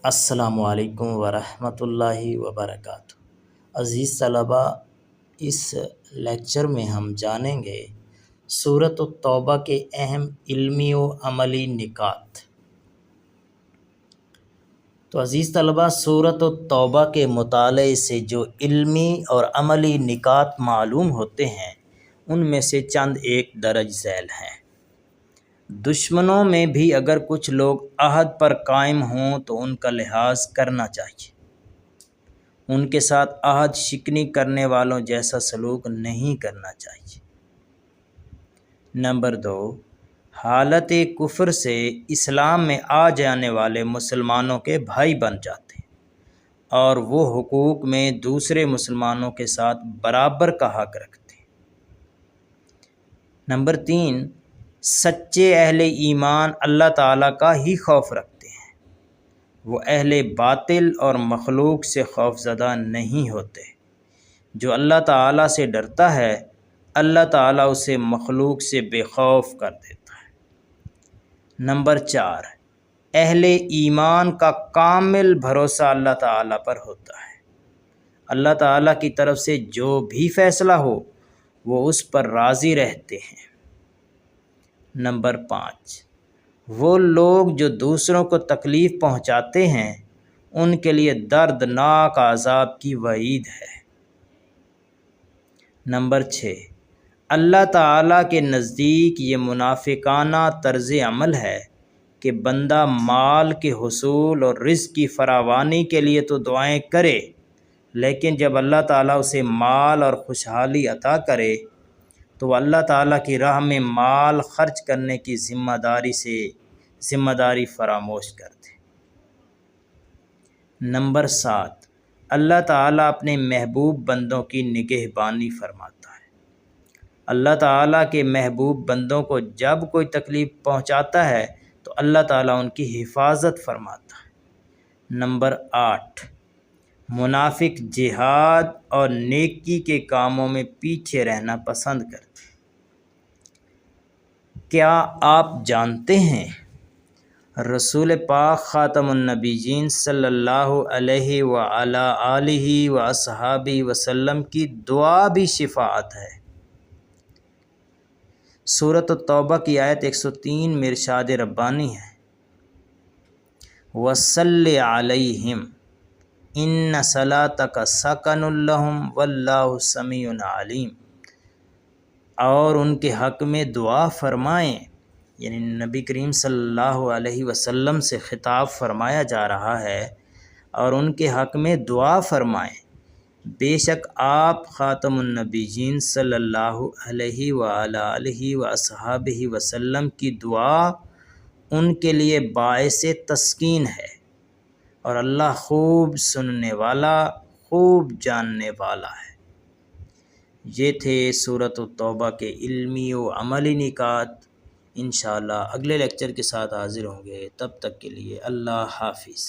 السلام علیکم ورحمۃ اللہ وبرکاتہ۔ عزیز طلباء، اس لیکچر میں ہم جانیں گے سورۃ التوبہ کے اہم علمی و عملی نکات۔ تو عزیز طلباء، سورۃ التوبہ کے مطالعے سے جو علمی اور عملی نکات معلوم ہوتے ہیں ان میں سے چند ایک درج ذیل ہیں۔ دشمنوں میں بھی اگر کچھ لوگ عہد پر قائم ہوں تو ان کا لحاظ کرنا چاہیے۔ ان کے ساتھ عہد شکنی کرنے والوں جیسا سلوک نہیں کرنا چاہیے۔ نمبر 2، حالت کفر سے اسلام میں آ جانے والے مسلمانوں کے بھائی بن جاتے ہیں اور وہ حقوق میں دوسرے مسلمانوں کے ساتھ برابر کا حق رکھتے ہیں۔ نمبر 3، سچے اہل ایمان اللہ تعالیٰ کا ہی خوف رکھتے ہیں۔ وہ اہل باطل اور مخلوق سے خوف زدہ نہیں ہوتے۔ جو اللہ تعالیٰ سے ڈرتا ہے اللہ تعالیٰ اسے مخلوق سے بے خوف کر دیتا ہے۔ نمبر 4، اہل ایمان کا کامل بھروسہ اللہ تعالیٰ پر ہوتا ہے۔ اللہ تعالیٰ کی طرف سے جو بھی فیصلہ ہو وہ اس پر راضی رہتے ہیں۔ نمبر 5، وہ لوگ جو دوسروں کو تکلیف پہنچاتے ہیں ان کے لیے دردناک عذاب کی وعید ہے۔ نمبر 6، اللہ تعالیٰ کے نزدیک یہ منافقانہ طرز عمل ہے کہ بندہ مال کے حصول اور رزق کی فراوانی کے لیے تو دعائیں کرے، لیکن جب اللہ تعالیٰ اسے مال اور خوشحالی عطا کرے تو وہ اللہ تعالیٰ کی راہ میں مال خرچ کرنے کی ذمہ داری فراموش کر دے۔ نمبر 7، اللہ تعالیٰ اپنے محبوب بندوں کی نگہبانی فرماتا ہے۔ اللہ تعالیٰ کے محبوب بندوں کو جب کوئی تکلیف پہنچاتا ہے تو اللہ تعالیٰ ان کی حفاظت فرماتا ہے۔ نمبر 8، منافق جہاد اور نیکی کے کاموں میں پیچھے رہنا پسند کرتے۔ کیا آپ جانتے ہیں رسول پاک خاتم النبیین صلی اللہ علیہ وعلی آلہ واصحابہ وسلم کی دعا بھی شفاعت ہے۔ سورۃ التوبہ کی آیت 103 میں ارشاد ربانی ہے، وَصَلِّ عَلَيْهِمْ إِنَّ صَلَاتَكَ سَكَنٌ لَهُمْ وَاللَّهُ سَمِيعٌ عَلِيمٌ۔ اور ان کے حق میں دعا فرمائیں، یعنی نبی کریم صلی اللہ علیہ وسلم سے خطاب فرمایا جا رہا ہے، اور ان کے حق میں دعا فرمائیں، بے شک آپ خاتم النبیین صلی اللہ علیہ وعلی آلہ واصحابہ وسلم کی دعا ان کے لیے باعث تسکین ہے، اور اللہ خوب سننے والا خوب جاننے والا ہے۔ یہ تھے سورۃ التوبہ کے علمی و عملی نکات۔ انشاءاللہ اگلے لیکچر کے ساتھ حاضر ہوں گے، تب تک کے لیے اللہ حافظ۔